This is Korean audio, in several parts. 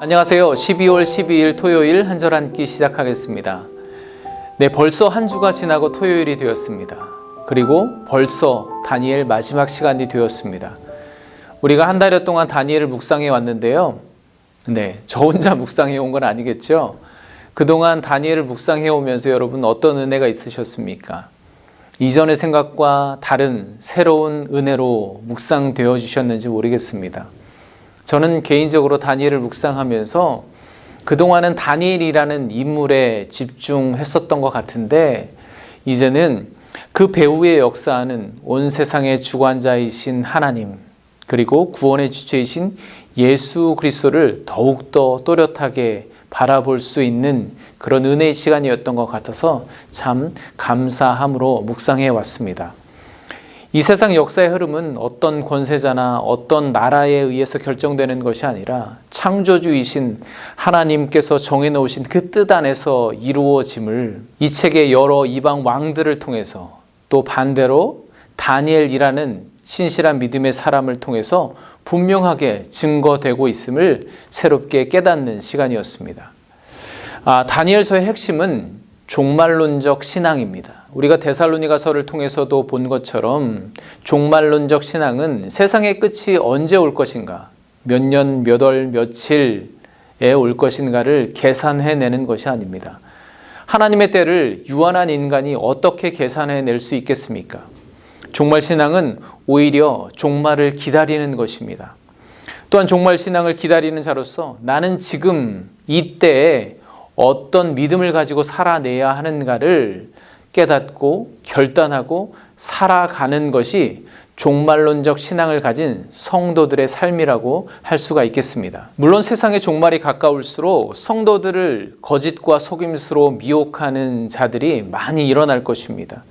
안녕하세요. 12월 12일 토요일 한 절 한 끼 시작하겠습니다. 네, 벌써 한 주가 지나고 토요일이 되었습니다. 그리고 벌써 다니엘 마지막 시간이 되었습니다. 우리가 한 달여 동안 다니엘을 묵상해 왔는데요. 네, 저 혼자 묵상해 온 건 아니겠죠? 그동안 다니엘을 묵상해 오면서 여러분 어떤 은혜가 있으셨습니까? 이전의 생각과 다른 새로운 은혜로 묵상되어 주셨는지 모르겠습니다. 저는 개인적으로 다니엘을 묵상하면서 그동안은 다니엘이라는 인물에 집중했었던 것 같은데 이제는 그 배후에 역사하는 온 세상의 주관자이신 하나님 그리고 구원의 주체이신 예수 그리스도를 더욱더 또렷하게 바라볼 수 있는 그런 은혜의 시간이었던 것 같아서 참 감사함으로 묵상해 왔습니다. 이 세상 역사의 흐름은 어떤 권세자나 어떤 나라에 의해서 결정되는 것이 아니라 창조주이신 하나님께서 정해놓으신 그 뜻 안에서 이루어짐을 이 책의 여러 이방 왕들을 통해서 또 반대로 다니엘이라는 신실한 믿음의 사람을 통해서 분명하게 증거되고 있음을 새롭게 깨닫는 시간이었습니다. 다니엘서의 핵심은 종말론적 신앙입니다. 우리가 데살로니가서를 통해서도 본 것처럼 종말론적 신앙은 세상의 끝이 언제 올 것인가, 몇 년, 몇 월, 며칠에 올 것인가를 계산해내는 것이 아닙니다. 하나님의 때를 유한한 인간이 어떻게 계산해낼 수 있겠습니까? 종말신앙은 오히려 종말을 기다리는 것입니다. 또한 종말신앙을 기다리는 자로서 나는 지금 이때에 어떤 믿음을 가지고 살아내야 하는가를 깨닫고 결단하고 살아가는 것이 종말론적 신앙을 가진 성도들의 삶이라고 할 수가 있겠습니다. 물론 세상의 종말이 가까울수록 성도들을 거짓과 속임수로 미혹하는 자들이 많이 일어날 것입니다.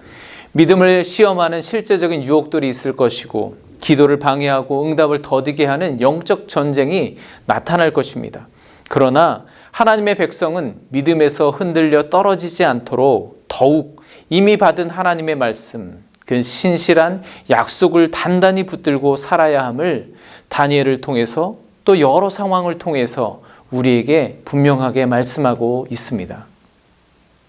믿음을 시험하는 실제적인 유혹들이 있을 것이고 기도를 방해하고 응답을 더디게 하는 영적 전쟁이 나타날 것입니다. 그러나 하나님의 백성은 믿음에서 흔들려 떨어지지 않도록 더욱 이미 받은 하나님의 말씀, 그 신실한 약속을 단단히 붙들고 살아야 함을 다니엘을 통해서 또 여러 상황을 통해서 우리에게 분명하게 말씀하고 있습니다.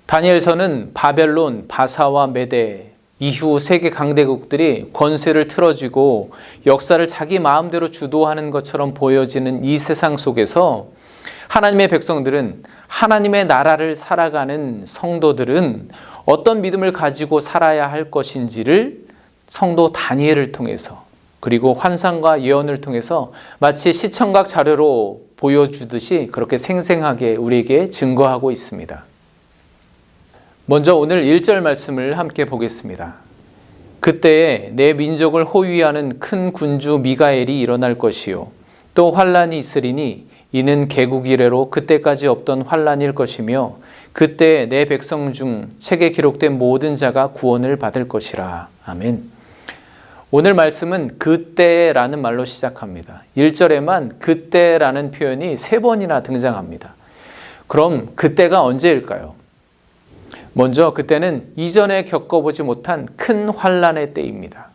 다니엘서는 바벨론, 바사와 메대 이후 세계 강대국들이 권세를 틀어쥐고 역사를 자기 마음대로 주도하는 것처럼 보여지는 이 세상 속에서 하나님의 백성들은 하나님의 나라를 살아가는 성도들은 어떤 믿음을 가지고 살아야 할 것인지를 성도 다니엘을 통해서 그리고 환상과 예언을 통해서 마치 시청각 자료로 보여주듯이 그렇게 생생하게 우리에게 증거하고 있습니다. 먼저 오늘 1절 말씀을 함께 보겠습니다. 그때에 내 민족을 호위하는 큰 군주 미가엘이 일어날 것이요 또 환란이 있으리니 이는 개국 이래로 그때까지 없던 환란일 것이며 그때 내 백성 중 책에 기록된 모든 자가 구원을 받을 것이라. 아멘. 오늘 말씀은 그때라는 말로 시작합니다. 1절에만 그때라는 표현이 3번이나 등장합니다. 그럼 그때가 언제일까요? 먼저 그때는 이전에 겪어보지 못한 큰 환란의 때입니다.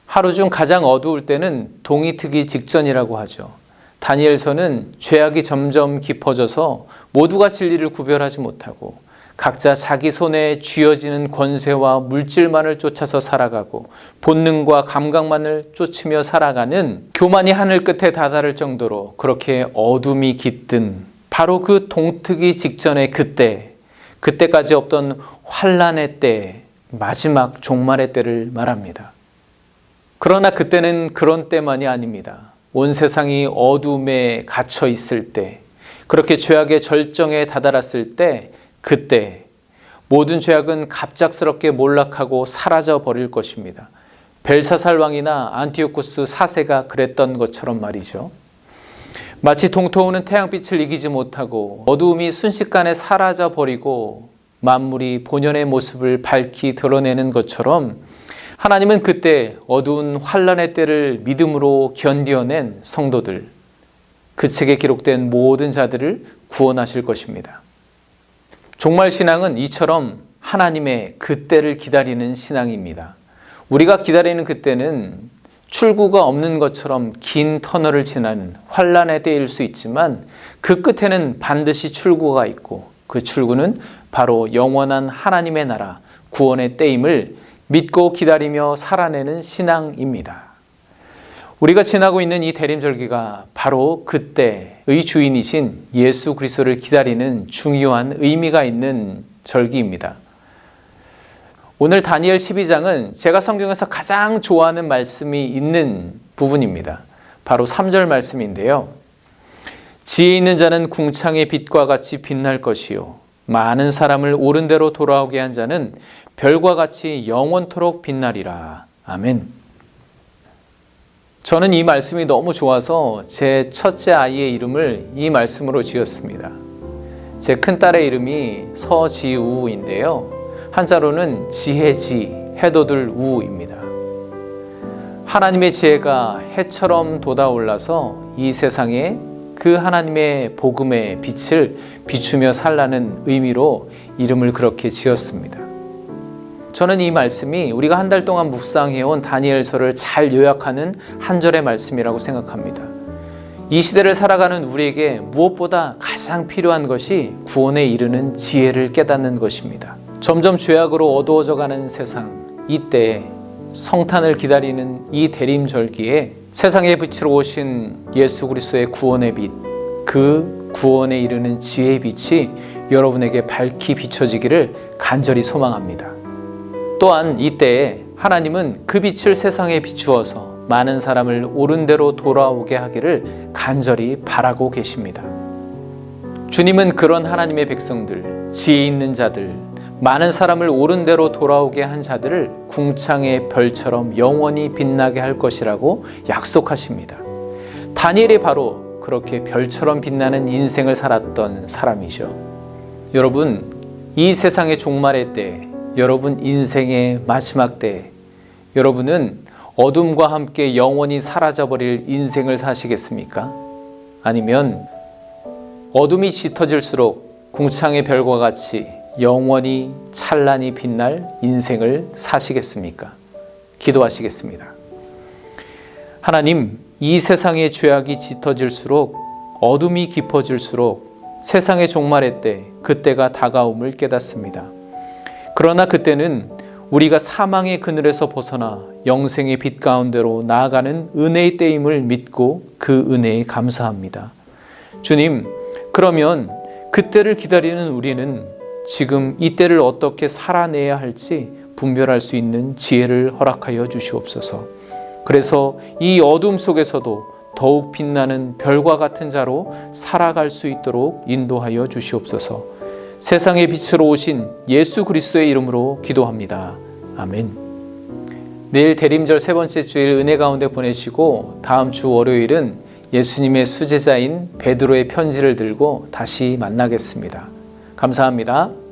하루 중 가장 어두울 때는 동이 트기 직전이라고 하죠. 다니엘서는 죄악이 점점 깊어져서 모두가 진리를 구별하지 못하고 각자 자기 손에 쥐어지는 권세와 물질만을 쫓아서 살아가고 본능과 감각만을 쫓으며 살아가는 교만이 하늘 끝에 다다를 정도로 그렇게 어둠이 깃든 바로 그 동트기 직전의 그때까지 없던 환란의 때, 마지막 종말의 때를 말합니다. 그러나 그때는 그런 때만이 아닙니다. 온 세상이 어둠에 갇혀 있을 때, 그렇게 죄악의 절정에 다다랐을 때, 그때 모든 죄악은 갑작스럽게 몰락하고 사라져 버릴 것입니다. 벨사살 왕이나 안티오쿠스 4세가 그랬던 것처럼 말이죠. 마치 동토하는 태양빛을 이기지 못하고 어두움이 순식간에 사라져 버리고 만물이 본연의 모습을 밝히 드러내는 것처럼 하나님은 그때 어두운 환란의 때를 믿음으로 견뎌낸 성도들, 그 책에 기록된 모든 자들을 구원하실 것입니다. 종말신앙은 이처럼 하나님의 그때를 기다리는 신앙입니다. 우리가 기다리는 그때는 출구가 없는 것처럼 긴 터널을 지나는 환란의 때일 수 있지만 그 끝에는 반드시 출구가 있고 그 출구는 바로 영원한 하나님의 나라 구원의 때임을 믿고 기다리며 살아내는 신앙입니다. 우리가 지나고 있는 이 대림절기가 바로 그때의 주인이신 예수 그리스도를 기다리는 중요한 의미가 있는 절기입니다. 오늘 다니엘 12장은 제가 성경에서 가장 좋아하는 말씀이 있는 부분입니다. 바로 3절 말씀인데요. 지혜 있는 자는 궁창의 빛과 같이 빛날 것이요 많은 사람을 옳은 대로 돌아오게 한 자는 별과 같이 영원토록 빛나리라. 아멘. 저는 이 말씀이 너무 좋아서 제 첫째 아이의 이름을 이 말씀으로 지었습니다. 제 큰딸의 이름이 서지우인데요. 한자로는 지혜지, 해돋을 우입니다. 하나님의 지혜가 해처럼 돋아올라서 이 세상에 그 하나님의 복음의 빛을 비추며 살라는 의미로 이름을 그렇게 지었습니다. 저는 이 말씀이 우리가 한 달 동안 묵상해온 다니엘서를 잘 요약하는 한 절의 말씀이라고 생각합니다. 이 시대를 살아가는 우리에게 무엇보다 가장 필요한 것이 구원에 이르는 지혜를 깨닫는 것입니다. 점점 죄악으로 어두워져가는 세상, 이때에 성탄을 기다리는 이 대림절기에 세상의 빛으로 오신 예수 그리스도의 구원의 빛, 그 구원에 이르는 지혜의 빛이 여러분에게 밝히 비춰지기를 간절히 소망합니다. 또한 이때에 하나님은 그 빛을 세상에 비추어서 많은 사람을 옳은 대로 돌아오게 하기를 간절히 바라고 계십니다. 주님은 그런 하나님의 백성들, 지혜 있는 자들, 많은 사람을 옳은 대로 돌아오게 한 자들을 궁창의 별처럼 영원히 빛나게 할 것이라고 약속하십니다. 다니엘이 바로 그렇게 별처럼 빛나는 인생을 살았던 사람이죠. 여러분, 이 세상의 종말의 때, 여러분 인생의 마지막 때, 여러분은 어둠과 함께 영원히 사라져버릴 인생을 사시겠습니까? 아니면 어둠이 짙어질수록 궁창의 별과 같이 영원히 찬란히 빛날 인생을 사시겠습니까? 기도하시겠습니다. 하나님, 이 세상의 죄악이 짙어질수록 어둠이 깊어질수록 세상의 종말의 때, 그때가 다가옴을 깨닫습니다. 그러나 그때는 우리가 사망의 그늘에서 벗어나 영생의 빛 가운데로 나아가는 은혜의 때임을 믿고 그 은혜에 감사합니다. 주님, 그러면 그때를 기다리는 우리는 지금 이때를 어떻게 살아내야 할지 분별할 수 있는 지혜를 허락하여 주시옵소서. 그래서 이 어둠 속에서도 더욱 빛나는 별과 같은 자로 살아갈 수 있도록 인도하여 주시옵소서. 세상의 빛으로 오신 예수 그리스도의 이름으로 기도합니다. 아멘. 내일 대림절 세 번째 주일 은혜 가운데 보내시고 다음 주 월요일은 예수님의 수제자인 베드로의 편지를 들고 다시 만나겠습니다. 감사합니다.